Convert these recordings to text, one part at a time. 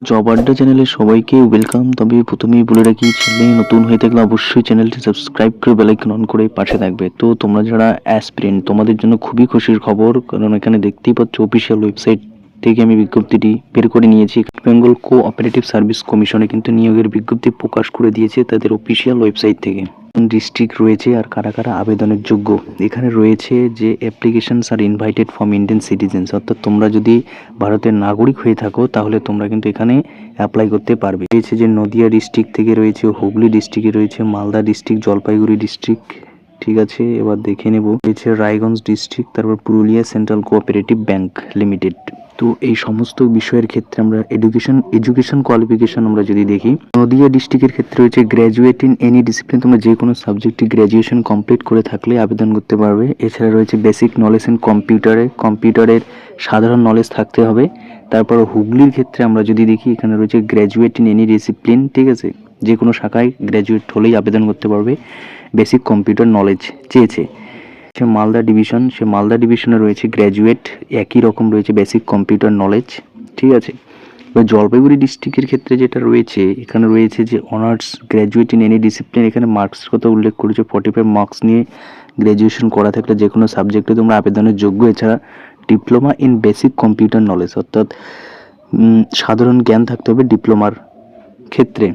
Job আড্ডা চ্যানেলে সবাইকে ওয়েলকাম। তবে প্রথমেই বলে রাখি, চ্যানেলে নতুন হয়ে থাকলে অবশ্যই চ্যানেলটি সাবস্ক্রাইব করে বেল আইকন অন করে পাশে থাকবে। তো তোমরা যারা অ্যাসপিরেন্ট, তোমাদের জন্য খুবই খুশির খবর, কারণ এখানে দেখতেই পাচ্ছ অফিসিয়াল ওয়েবসাইট থেকে আমি বিজ্ঞপ্তিটি বের করে নিয়েছি। বেঙ্গল কোঅপারেটিভ সার্ভিস কমিশনে কিন্তু নিয়োগের বিজ্ঞপ্তি প্রকাশ করে দিয়েছে তাদের অফিসিয়াল ওয়েবসাইট থেকে। ডিস্ট্রিক্ট রয়েছে আর কারা কারা আবেদনের যোগ্য। এখানে রয়েছে যে applications are invited from Indian citizens, অর্থাৎ তোমরা যদি ভারতের নাগরিক হয়ে থাকো তাহলে তোমরা কিন্তু এখানে অ্যাপ্লাই করতে পারবে। রয়েছে যে নদিয়া ডিস্ট্রিক্ট থেকে রয়েছে, হুগলি ডিস্ট্রিক্টে রয়েছে, মালদা ডিস্ট্রিক্ট, জলপাইগুড়ি ডিস্ট্রিক্ট, ঠিক আছে। এবার দেখে নেব, রয়েছে রায়গঞ্জ ডিস্ট্রিক্ট, তারপর Purulia central cooperative bank limited. তো এই সমস্ত বিষয়ের ক্ষেত্রে আমরা এডুকেশন কোয়ালিফিকেশন আমরা যদি দেখি, নদিয়া ডিস্ট্রিক্টের ক্ষেত্রে রয়েছে গ্র্যাজুয়েট ইন এনি ডিসিপ্লিন, তোমরা যে কোনো সাবজেক্টে গ্র্যাজুয়েশন কমপ্লিট করে থাকলে আবেদন করতে পারবে। এছাড়া রয়েছে বেসিক নলেজ ইন কম্পিউটারের সাধারণ নলেজ থাকতে হবে। তারপর হুগলির ক্ষেত্রে আমরা যদি দেখি, এখানে রয়েছে গ্র্যাজুয়েট ইন এনি ডিসিপ্লিন, ঠিক আছে, যে কোনো শাখায় গ্র্যাজুয়েট হলেই আবেদন করতে পারবে। বেসিক কম্পিউটার নলেজ চেয়েছে। মালদা ডিভিশনে রয়েছে গ্র্যাজুয়েট, একই রকম রয়েছে বেসিক কম্পিউটার নলেজ, ঠিক আছে। এবার জলপাইগুড়ি ডিস্ট্রিক্টের ক্ষেত্রে যেটা রয়েছে, এখানে রয়েছে যে honours graduate in any discipline. এখানে মার্কসের কথা উল্লেখ করেছে, 45 মার্কস নিয়ে গ্র্যাজুয়েশন করা থাকলে যে কোনো সাবজেক্টে তোমরা আবেদনের যোগ্য। এছাড়া diploma in basic computer knowledge, অর্থাৎ সাধারণ জ্ঞান থাকতে হবে ডিপ্লোমার ক্ষেত্রে।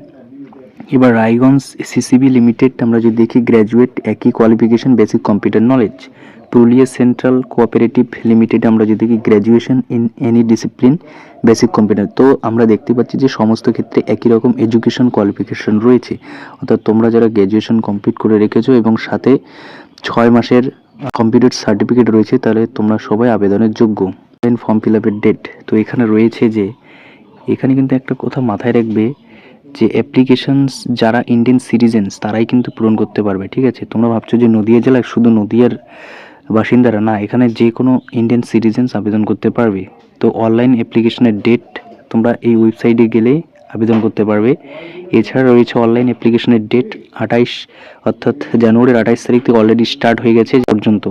এবার রায়গঞ্জ সিসিবি লিমিটেড আমরা যদি দেখি, গ্র্যাজুয়েট, একই qualification, basic computer knowledge. Purulia central cooperative limited আমরা যদি দেখি, graduation in any discipline, basic computer. তো আমরা দেখতে পাচ্ছি যে সমস্ত ক্ষেত্রে একই রকম এডুকেশন কোয়ালিফিকেশন রয়েছে, অর্থাৎ তোমরা যারা গ্র্যাজুয়েশন কমপ্লিট করে রেখেছো এবং সাথে 6 মাসের কম্পিউটার সার্টিফিকেট রয়েছে, তাহলে তোমরা সবাই আবেদনের যোগ্য। ফর্ম ফিল আপের ডেট, তো এখানে রয়েছে যে, এখানে কিন্তু একটা কথা মাথায় রাখবে যে অ্যাপ্লিকেশনস যারা ইন্ডিয়ান সিটিজেন্স তারাই কিন্তু পূরণ করতে পারবে, ঠিক আছে। তোমরা ভাবছো যে নদিয়া জেলায় শুধু নদিয়ার বাসিন্দারা, না, এখানে যে কোনো ইন্ডিয়ান সিটিজেন্স আবেদন করতে পারবে। তো অনলাইন অ্যাপ্লিকেশনের ডেট তোমরা এই ওয়েবসাইটে গেলে আবেদন করতে পারবে। এছাড়া রয়েছে অনলাইন অ্যাপ্লিকেশনের ডেট 28, অর্থাৎ জানুয়ারির 28 তারিখ থেকে অলরেডি স্টার্ট হয়ে গেছে পর্যন্ত।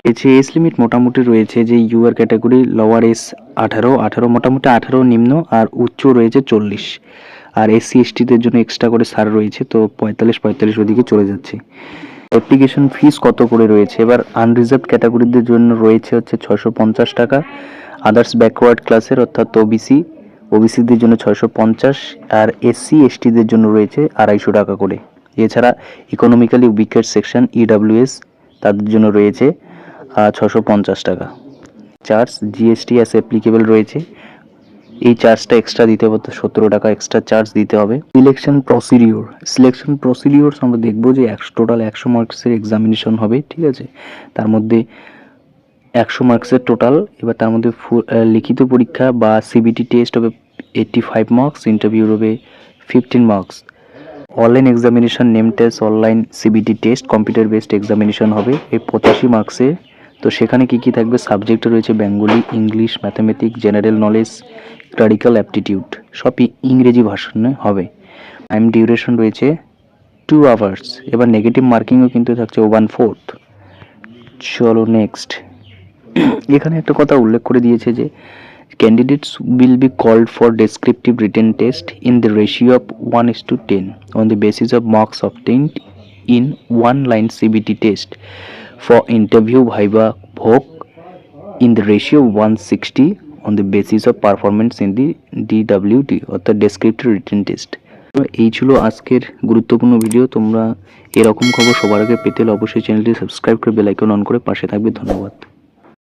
এজ লিমিট মোটামুটি রয়েছে যে ইউআর ক্যাটাগরি লোয়ার এজ 18 মোটামুটি 18 নিম্ন, আর উচ্চ রয়েছে 40। আর এসসি এসটিদের জন্য এক্সট্রা করে ছাড় রয়েছে, তো 45 ওদিকে চলে যাচ্ছে। অ্যাপ্লিকেশন ফিস কত করে রয়েছে, এবার আনরিজার্ভড ক্যাটাগরিদের জন্য রয়েছে হচ্ছে 650 টাকা, আদার্স ব্যাকওয়ার্ড ক্লাসের অর্থাৎ ওবিসিদের জন্য 650, আর এসসি এসটিদের জন্য রয়েছে 250 টাকা করে। এছাড়া ইকোনমিক্যালি উইকার সেকশন ইডাব্লিউএস তাদের জন্য রয়েছে 650 টাকা। চার্জ জিএসটি অ্যাস অ্যাপ্লিকেবল রয়েছে, এই চার্জটা এক্সট্রা দিতে হবে, 17 টাকা এক্সট্রা চার্জ দিতে হবে। সিলেকশন প্রসিডিওরস আমরা দেখবো যে টোটাল 100 মার্কসের এক্সামিনেশন হবে, ঠিক আছে। তার মধ্যে 100 মার্কসের টোটাল, এবার তার মধ্যে লিখিত পরীক্ষা বা সিবিটি টেস্ট হবে 85 মার্কস, ইন্টারভিউ হবে 15 marks. Online examination, name test, online CBT test, computer based examination হবে এই 85 মার্কসে। তো সেখানে কি থাকবে, সাবজেক্টে রয়েছে Bengali, English, mathematics, general knowledge, clerical aptitude, সবই ইংরেজি ভাষণে হবে। টাইম ডিউরেশন রয়েছে 2 আওয়ার্স। এবার নেগেটিভ মার্কিংও কিন্তু থাকছে 1/4। চলো নেক্সট, এখানে একটা কথা উল্লেখ করে দিয়েছে যে candidates will be called for descriptive written test in the ratio of 1:10 on the basis of marks obtained in one line CBT test. For interview viva voc in the ratio 160 on the basis of performance in the DWT অর্থাৎ descriptive written test। এই ছিল আজকের গুরুত্বপূর্ণ video. তোমরা এরকম খবর সবার আগে পেতে হলে অবশ্যই চ্যানেলটি সাবস্ক্রাইব করে বেল আইকন অন করে পাশে থাকবে। ধন্যবাদ।